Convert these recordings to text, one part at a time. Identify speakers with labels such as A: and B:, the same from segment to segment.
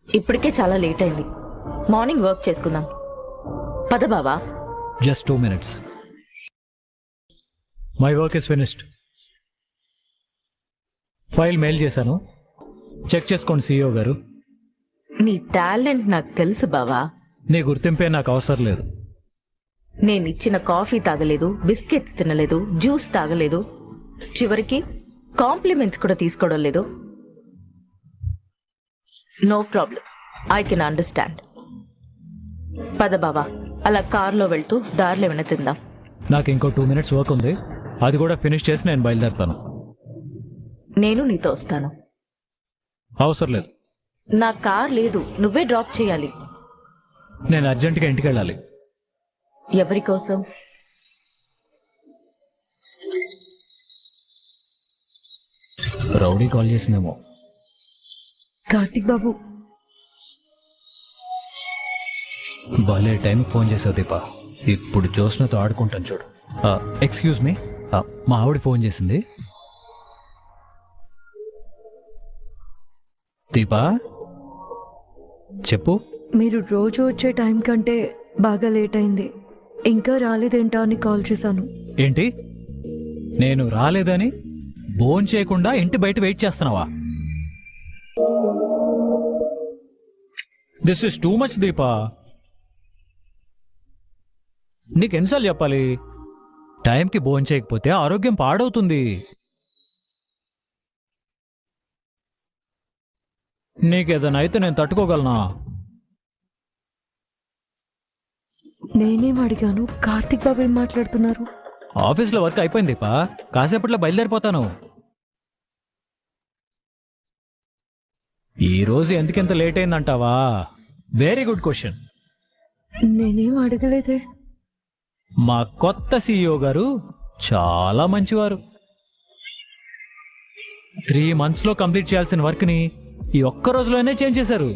A: ఇప్పటికే చాలా లేట్ అయింది. మార్నింగ్ వర్క్ చేసుకుందాం. పద బావా.
B: Just 2 minutes. My work is finished. File mail చేశాను, చెక్ చేసుకోండి CEO గారు.
A: నీ టాలెంట్ నాకు తెలుసు బావా.
B: నీ గుర్తింపే నాకు అవసరం లేదు.
A: నేను ఇచ్చిన కాఫీ తాగలేదు, బిస్కెట్స్ తినలేదు, జ్యూస్ తాగలేదు, చివరికి కాంప్లిమెంట్స్ కూడా తీసుకోవడం లేదు. No problem, I can understand. పద బావా, అలా కార్లో వెళ్తూ దారిలో ఏమైనా తిందాం.
B: నాకు ఇంకో 2 minutes వర్క్ ఉంది, అది కూడా ఫినిష్ చేసి నేను బయలుదేరుతాను.
A: నేను నీతో వస్తాను.
B: అవసరం లేదు.
A: నా కార్ లేదు, నువ్వే డ్రాప్ చేయాలి.
B: నేను అర్జెంటుగా ఇంటికి వెళ్ళాలి.
A: ఎవరి కోసం?
B: రౌడీ కాల్ చేసిందేమో.
C: కార్తిక్ బాబు,
B: భలే టైంకి ఫోన్ చేసావు దీపా. ఇప్పుడు జోష్నతో ఆడుకుంటాను చూడు. ఎక్స్క్యూజ్ మీ, మా ఆవిడ ఫోన్ చేసింది. దీపా చెప్పు.
C: మీరు రోజు వచ్చే టైం కంటే బాగా లేట్ అయింది. ఇంకా రాలేదేంటా అని కాల్ చేశాను.
B: ఏంటి, నేను రాలేదని భోన్ చేయకుండా ఇంటి బయట వెయిట్ చేస్తున్నావా? This is too much Deepa. నీకెన్నిసార్లు చెప్పాలి? టైంకి భోన్ చేయకపోతే ఆరోగ్యం పాడవుతుంది. నీకేదైనా అయితే నేను తట్టుకోగలనా?
C: నేనేం అడిగాను? కార్తిక్ బాబు ఏం మాట్లాడుతున్నారు?
B: ఆఫీస్లో వర్క్ అయిపోయింది దీపా, కాసేపట్లో బయలుదేరిపోతాను. ఈరోజు ఎందుకింత లేట్ అయిందంటావా? Very good question.
C: నేనేం అడగలేదే.
B: మా కొత్త CEO గారు చాలా మంచివారు. 3 months లో కంప్లీట్ చేయాల్సిన వర్క్ని ఈ ఒక్క రోజులోనే చేంజ్ చేశారు.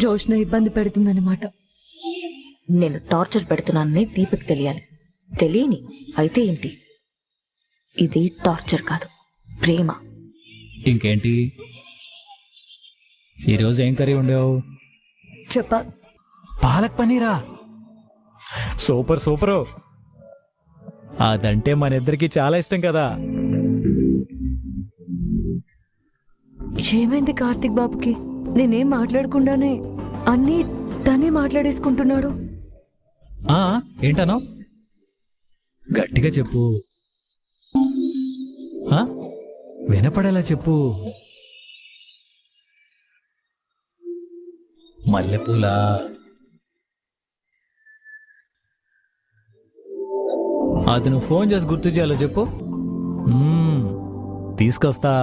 C: జోష్న ఇబ్బంది పెడుతుందన్నమాట.
A: నేను టార్చర్ పెడుతున్నానని దీపక్ తెలియాలి. తెలియని అయితే ఏంటి? ఇది టార్చర్ కాదు, ప్రేమ.
B: ఇంకేంటి, ఈరోజు ఏం కర్రీ ఉండేవు?
C: చెప్పా.
B: పాలక్ పన్నీరా? Super super. అదంటే మన ఇద్దరికి చాలా ఇష్టం కదా.
C: ఏమైంది కార్తిక్ బాబుకి? నేనేం మాట్లాడకుండానే అన్నీ తనే మాట్లాడేసుకుంటున్నాడు.
B: ఏంటనో గట్టిగా చెప్పు. వినపడేలా చెప్పు. మల్లెపూలా? అది నువ్వు ఫోన్ చేసి గుర్తు చేయాలో చెప్పు. తీసుకొస్తా.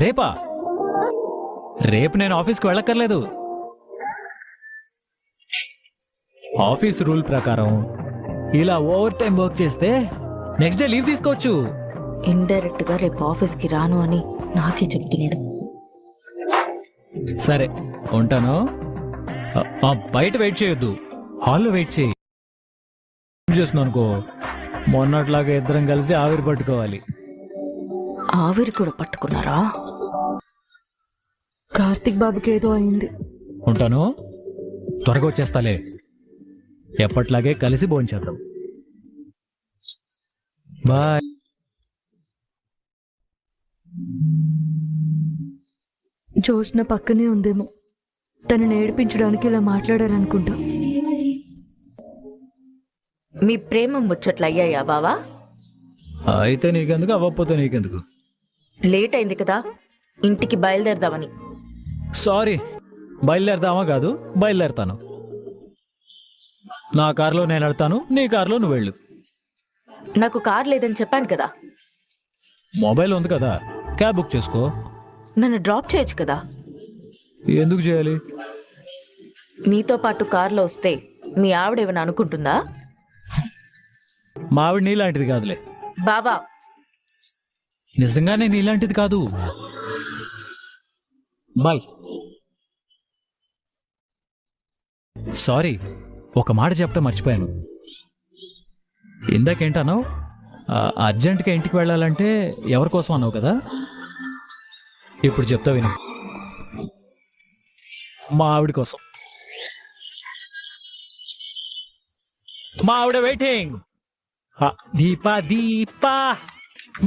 B: రేపా? రేపు నేను ఆఫీస్కి వెళ్ళక్కర్లేదు. ఆఫీస్ రూల్ ప్రకారం ఇలా ఓవర్ టైం వర్క్ చేస్తే నెక్స్ట్ డే లీవ్ తీసుకోవచ్చు.
A: ఇండైరెక్ట్ గా రేపు ఆఫీస్కి రాను అని నాకే చెప్తున్నాడు.
B: సరే ఉంటాను. బయట వెయిట్ చేయొద్దు, హాల్లో వెయిట్ చేయి. చేస్తున్నాను అనుకో, మొన్నట్లాగా ఇద్దరం కలిసి ఆవిరి పట్టుకోవాలి.
A: ఆవిరి కూడా పట్టుకున్నారా?
C: కార్తిక్ బాబుకి ఏదో అయింది.
B: ఉంటాను, త్వరగా వచ్చేస్తాలే. ఎప్పట్లాగే కలిసి భోంచేద్దాం. బాయ్.
C: జోష్న పక్కనే ఉందేమో. తను నేర్పించడానికి ఇలా మాట్లాడారనుకుంటా.
A: మీ ప్రేమ ముచ్చట్లు అయ్యాయా బావా?
B: అయితే నీకెందుకు, అవ్వకపోతే నీకెందుకు.
A: లేట్ అయింది కదా, ఇంటికి బయలుదేరదామని.
B: సారీ, బయలుదేరదామా కాదు, బయలుదేరతాను. నా కారులో నేను వెళ్తాను, నీ కారులో నువ్వు వెళ్ళు.
A: నాకు కార్ లేదని చెప్పాను కదా.
B: మొబైల్ ఉంది కదా, క్యాబ్ బుక్ చేసుకో.
A: నన్ను డ్రాప్ చేయొచ్చు కదా.
B: ఎందుకు చేయాలి?
A: నీతో పాటు కార్లో వస్తే మీ ఆవిడ ఏమైనా అనుకుంటుందా?
B: మా ఆవిడ నీలాంటిది కాదులే.
A: బావా,
B: నిజంగానే నీలాంటిది కాదు. బాయ్. సారీ, ఒక మాట చెప్పడం మర్చిపోయాను. ఇందాకేంటన్నావు? అర్జెంటుగా ఇంటికి వెళ్ళాలంటే ఎవరి కోసం అన్నావు కదా. ఇప్పుడు చెప్తా విను. మా ఆవిడ కోసం. మా ఆవిడ waiting. Deepa Deepa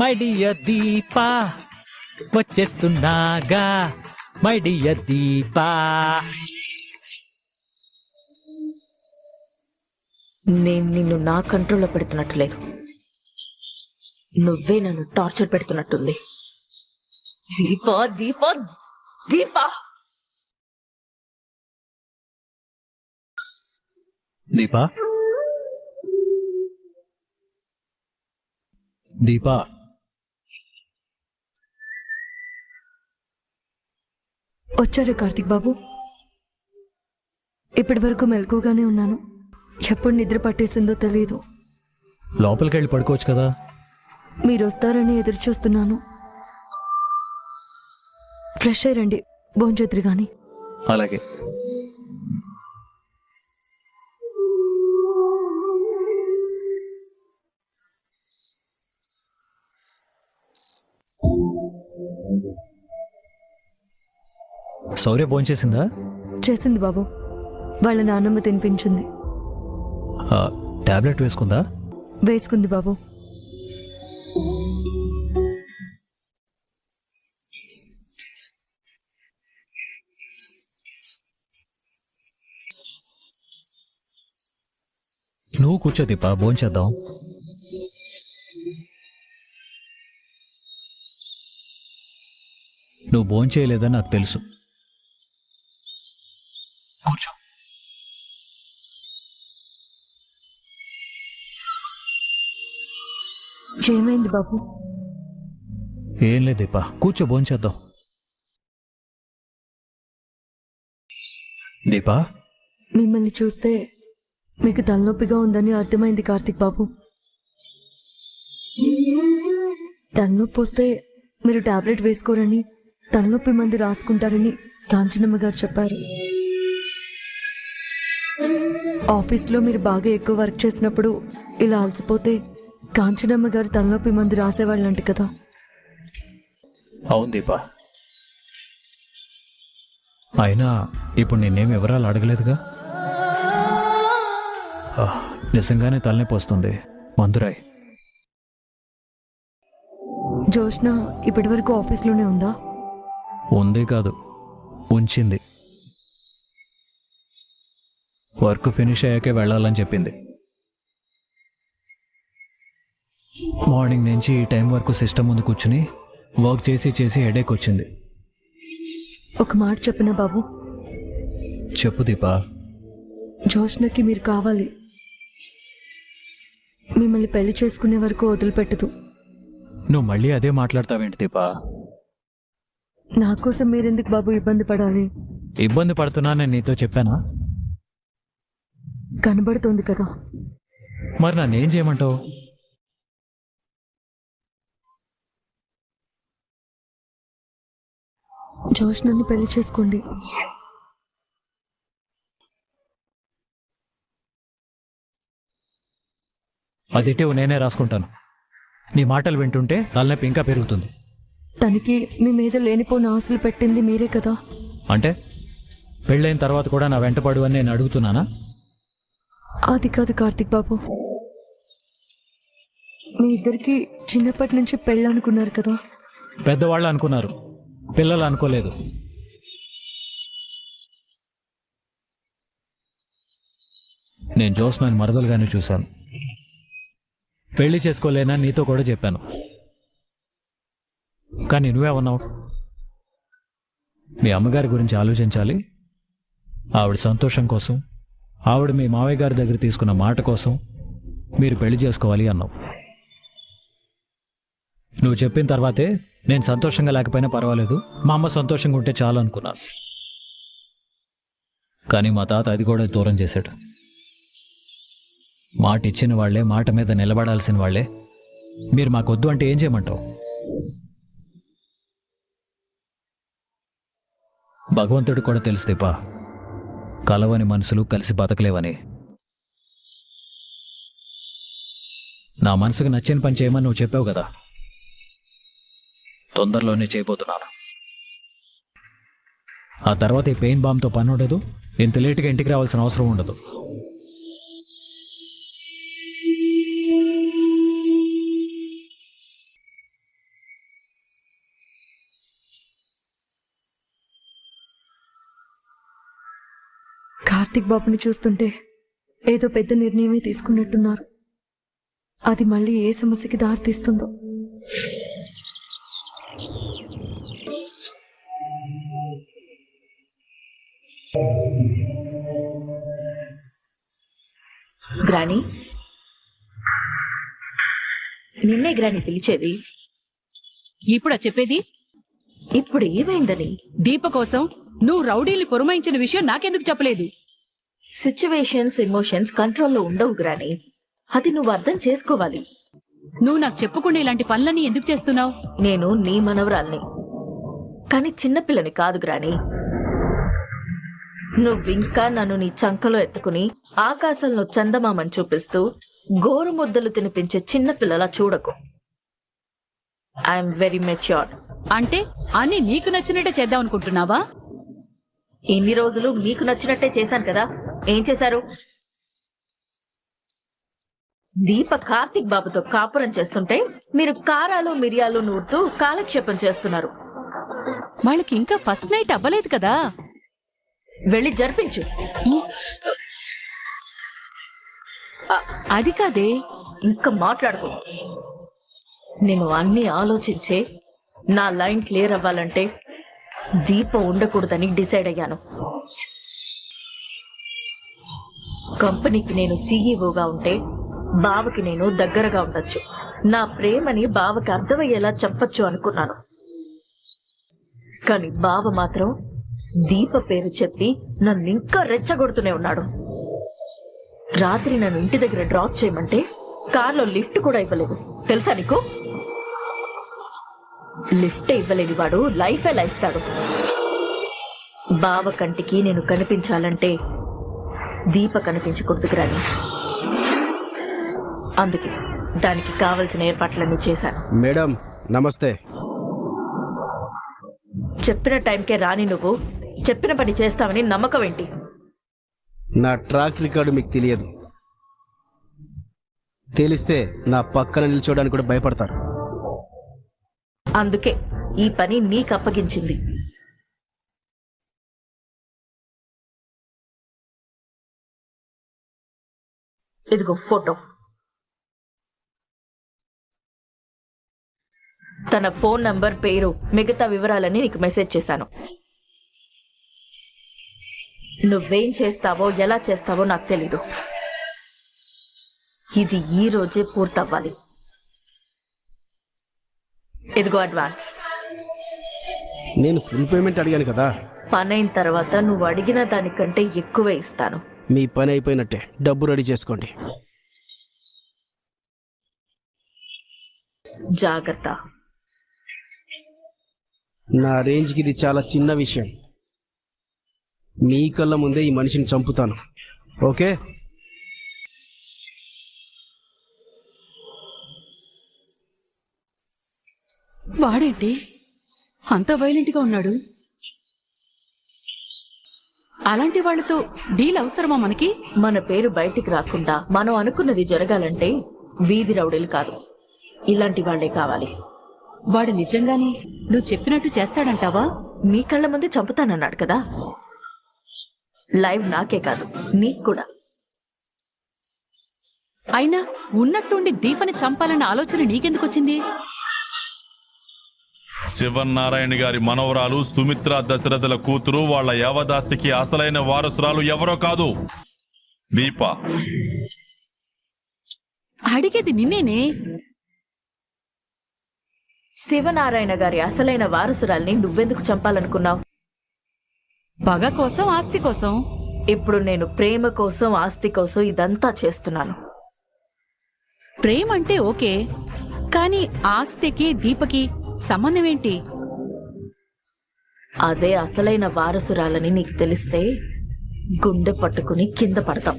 B: my dear Deepa వచ్చేస్తున్నాగా మై డియర్ దీపా.
A: నేను నిన్ను నా కంట్రోల్లో పెడుతున్నట్టు లేదు, నువ్వే నన్ను టార్చర్ పెడుతున్నట్టుంది. దీపా దీపా దీపా.
B: దీపా దీపా
C: వచ్చారు కార్తిక్ బాబు. ఇప్పటి వరకు మెలకుగానే ఉన్నాను. ఎప్పుడు నిద్ర పట్టేసిందో తెలియదు.
B: లోపలికి వెళ్ళి పడుకోవచ్చు కదా.
C: మీరు వస్తారని ఎదురు చూస్తున్నాను. ఫ్రెష్ అయ్యండి, భోంచేతురు గాని.
B: అలాగే. శౌర్య భోంచేసిందా?
C: చేసింది బాబు. వాళ్ళ నాన్నమ్మ తినిపించింది.
B: టాబ్లెట్ వేసుకుందా?
C: వేసుకుంది బాబు.
B: నువ్వు కూర్చో దీపా, భోంచేద్దాం. నువ్వు భోంచేయలేదని నాకు తెలుసు. కూర్చో.
C: ఏమైంది బాబు?
B: ఏం లేదు దీపా, కూర్చో భోంచేద్దాం. దీపా
C: మిమ్మల్ని చూస్తే మీకు తలనొప్పిగా ఉందని అర్థమైంది కార్తిక్ బాబు. తలనొప్పి వస్తే మీరు టాబ్లెట్ వేసుకోరని, తలనొప్పి మందు రాసుకుంటారని కాంచనమ్మ గారు చెప్పారు. ఆఫీస్లో మీరు బాగా ఎక్కువ వర్క్ చేసినప్పుడు ఇలా అలసిపోతే కాంచనమ్మ గారు తలనొప్పి మందు రాసేవాళ్ళంట కదా.
B: అవును దీపా. అయినా ఇప్పుడు నేనేం వివరాలు అడగలేదుగా. నిజంగానే తలనొప్పి వస్తుంది, మందురాయ్.
C: జోష్న ఇప్పటి వరకు ఆఫీస్లోనే ఉందా?
B: ఉంది కాదు, ఉంచింది. వర్క్ ఫినిష్ అయ్యాకే వెళ్ళాలని చెప్పింది. మార్నింగ్ నుంచి ఈ టైం వరకు సిస్టమ్ ముందు కూర్చుని వర్క్ చేసి చేసి హెడేక్ వచ్చింది.
C: ఒక మాట చెప్పినా బాబు?
B: చెప్పు దీపా.
C: జోష్నకి మీరు కావాలి. మిమ్మల్ని పెళ్లి చేసుకునే వరకు వదిలిపెట్టదు.
B: నువ్వు మళ్ళీ అదే మాట్లాడతావేంటి దీపా?
C: నా కోసం మీరెందుకు బాబు ఇబ్బంది పడాలి?
B: ఇబ్బంది పడుతున్నా నేను నీతో చెప్పానా?
C: కనబడుతోంది కదా.
B: మరి నన్నేం చేయమంటావు?
C: జోష్నని పెళ్లి చేసుకోండి.
B: అదిటే నేనే రాసుకుంటాను. నీ మాటలు వింటుంటే తలనొప్పి ఇంకా పెరుగుతుంది.
C: తనకి మీ మీద లేనిపోని ఆశలు పెట్టింది మీరే కదా.
B: అంటే పెళ్ళైన తర్వాత కూడా నా వెంటపడు అని నేను అడుగుతున్నానా?
C: అది కాదు కార్తిక్ బాబు. మీ ఇద్దరికి చిన్నప్పటి నుంచి పెళ్ళి అనుకున్నారు కదా.
B: పెద్దవాళ్ళు అనుకున్నారు, పిల్లలు అనుకోలేదు. నేను జోస్నాని మరదలుగానే చూశాను. పెళ్లి చేసుకోలేనా నీతో కూడా చెప్పాను. కానీ నువ్వేమన్నావు? మీ అమ్మగారి గురించి ఆలోచించాలి, ఆవిడ సంతోషం కోసం, ఆవిడ మీ మావయ్య గారి దగ్గర తీసుకున్న మాట కోసం మీరు పెళ్లి చేసుకోవాలి అన్నావు. నువ్వు చెప్పిన తర్వాతే నేను సంతోషంగా లేకపోయినా పర్వాలేదు, మా అమ్మ సంతోషంగా ఉంటే చాలు అనుకున్నాను. కానీ మా తాత అది కూడా దూరం చేశాడు. మాట ఇచ్చిన వాళ్లే, మాట మీద నిలబడాల్సిన వాళ్లే మీరు మాకొద్దు అంటే ఏం చేయమంటావు? భగవంతుడు కూడా తెలుసు దీపా, కలవని మనసులు కలిసి బతకలేవని. నా మనసుకు నచ్చిన పని చేయమని నువ్వు చెప్పావు కదా, తొందరలోనే చేయబోతున్నాను. ఆ తర్వాత ఈ పెయిన్ బామ్తో పని ఉండదు, ఇంత లేటుగా ఇంటికి రావాల్సిన అవసరం ఉండదు.
C: కార్తిక్ బాబుని చూస్తుంటే ఏదో పెద్ద నిర్ణయమే తీసుకున్నట్టున్నారు. అది మళ్ళీ ఏ సమస్యకి దారితీస్తుందో.
A: గ్రాని, నిన్నే గ్రాని పిలిచేది.
D: ఇప్పుడా చెప్పేది?
A: ఇప్పుడు ఏమైందని?
D: దీప కోసం నువ్వు రౌడీల్ని పురమాయించిన విషయం నాకెందుకు చెప్పలేదు?
A: సిచ్యువేషన్స్, ఎమోషన్స్ కంట్రోల్లో ఉండవు గ్రాని. అది నువ్వు అర్థం చేసుకోవాలి.
D: నువ్వు నాకు చెప్పకుండా ఇలాంటి పనులన్నీ ఎందుకు చేస్తున్నావు?
A: నేను నీ మనవరాల్ని, కానీ చిన్నపిల్లని కాదు గ్రాని. నువ్వింకా నన్ను నీ చంకలో ఎత్తుకుని ఆకాశంలో చందమామని చూపిస్తూ గోరు ముద్దలు తినిపించే చిన్నపిల్లలా చూడకు. I'm very matured.
D: అంటే అన్ని నీకు నచ్చినట్టే చేద్దాం అనుకుంటున్నావా?
A: ఇన్ని రోజులు మీకు నచ్చినట్టే చేశాను కదా. ఏం చేశారు? దీప కార్తిక్ బాబుతో కాపురం చేస్తుంటే మీరు కారాలు మిరియాలు నూరుతూ కాలక్షేపం చేస్తున్నారు.
D: వాళ్ళకి ఇంకా ఫస్ట్ నైట్ అవ్వలేదు కదా.
A: వెళ్ళి జరిపించు.
D: అది కాదే.
A: ఇంకా మాట్లాడుకో. నేను అన్ని ఆలోచించే నా లైన్ క్లియర్ అవ్వాలంటే దీప ఉండకూడదని డిసైడ్ అయ్యాను. కంపెనీకి నేను సీఈఓగా ఉంటే బావకి నేను దగ్గరగా ఉండొచ్చు. నా ప్రేమని బావకి అర్థమయ్యేలా చెప్పొచ్చు అనుకున్నాను. కానీ బావ మాత్రం దీప పేరు చెప్పి నన్ను ఇంకా రెచ్చగొడుతూనే ఉన్నాడు. రాత్రి నన్ను ఇంటి దగ్గర డ్రాప్ చేయమంటే కార్లో లిఫ్ట్ కూడా ఇవ్వలేదు. తెలుసా నీకు? లిఫ్ట్ ఇవ్వలేని వాడు లైఫ్ ఎలా ఇస్తాడు? బావ కంటికి నేను కనిపించాలంటే దీప కనిపించకూడదు గ్రాని. అందుకే దానికి కావలసిన ఏర్పాట్లన్నీ చేశాను.
E: మేడం నమస్తే.
A: చెప్పిన టైంకే రాని నువ్వు చెప్పిన పని చేస్తావని నమ్మకం ఏంటి?
E: నా ట్రాక్ రికార్డు మీకు తెలియదు. తెలిస్తే నా పక్కన నిల్చోడానికి కూడా భయపడతారు.
A: అందుకే ఈ పని నీకు అప్పగించింది. ఇదిగో ఫోటో. తన ఫోన్ నంబర్, పేరు, మిగతా వివరాలన్నీ నీకు మెసేజ్ చేశాను. నువ్వేం చేస్తావో ఎలా చేస్తావో నాకు తెలీదు. ఇది ఈ రోజే పూర్తవ్వాలి. ఇదిగో అడ్వాన్స్.
E: నేను ఫుల్ పేమెంట్ అడిగాను కదా.
A: పని అయిన తర్వాత నువ్వు అడిగిన దానికంటే ఎక్కువే ఇస్తాను.
E: మీ పని అయిపోయినట్టే. డబ్బు రెడీ చేసుకోండి.
A: జాగ్రత్త.
E: నా రేంజ్కి ఇది చాలా చిన్న విషయం. మీ కళ్ళ ముందే ఈ మనిషిని చంపుతాను. ఓకే?
D: వాడేంటి అంత వైలెంట్ గా ఉన్నాడు? అలాంటి వాళ్లతో డీల్ అవసరమా మనకి?
A: మన పేరు బయటికి రాకుండా మనం అనుకున్నది జరగాలంటే వీధి రౌడీలు కాదు, ఇలాంటి వాళ్లే కావాలి.
D: వాడు నిజంగానే నువ్వు చెప్పినట్టు చేస్తాడంటావా?
A: మీ కళ్ళ ముందే చంపుతానన్నాడు కదా. లైవ్ నాకే కాదు నీకు కూడా.
D: అయినా ఉన్నట్టుండి దీపని చంపాలన్న ఆలోచన నీకెందుకు వచ్చింది?
F: శివనారాయణ గారి మనవరాలు సుమిత్ర దశరథుల కూతురు. వాళ్ళ యావదాస్తికి అసలైన వారసురాలు ఎవరో కాదు, దీప.
D: అడిగేది నిన్నేనే.
A: శివనారాయణ గారి అసలైన వారసురాల్ని నువ్వెందుకు చంపాలనుకున్నావు?
D: పగ కోసం, ఆస్తి కోసం.
A: ఇప్పుడు నేను ప్రేమ కోసం, ఆస్తి కోసం ఇదంతా చేస్తున్నాను.
D: ప్రేమ అంటే ఓకే, కానీ ఆస్తికి దీపకి సంబంధం ఏంటి?
A: అదే అసలైన వారసురాలని నీకు తెలిస్తే గుండె పట్టుకుని కింద పడతాం.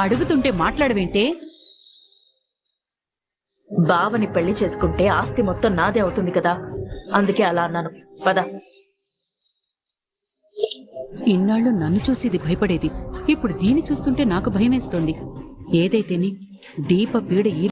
D: అడుగుతుంటే మాట్లాడవేంటే?
A: బావని పెళ్లి చేసుకుంటే ఆస్తి మొత్తం నాదే అవుతుంది కదా, అందుకే అలా అన్నాను. పద.
D: ఇన్నాళ్ళు నన్ను చూసి ఇది భయపడేది. ఇప్పుడు దీన్ని చూస్తుంటే నాకు భయమేస్తోంది. ఏదైతేని దీప పీడ ఈ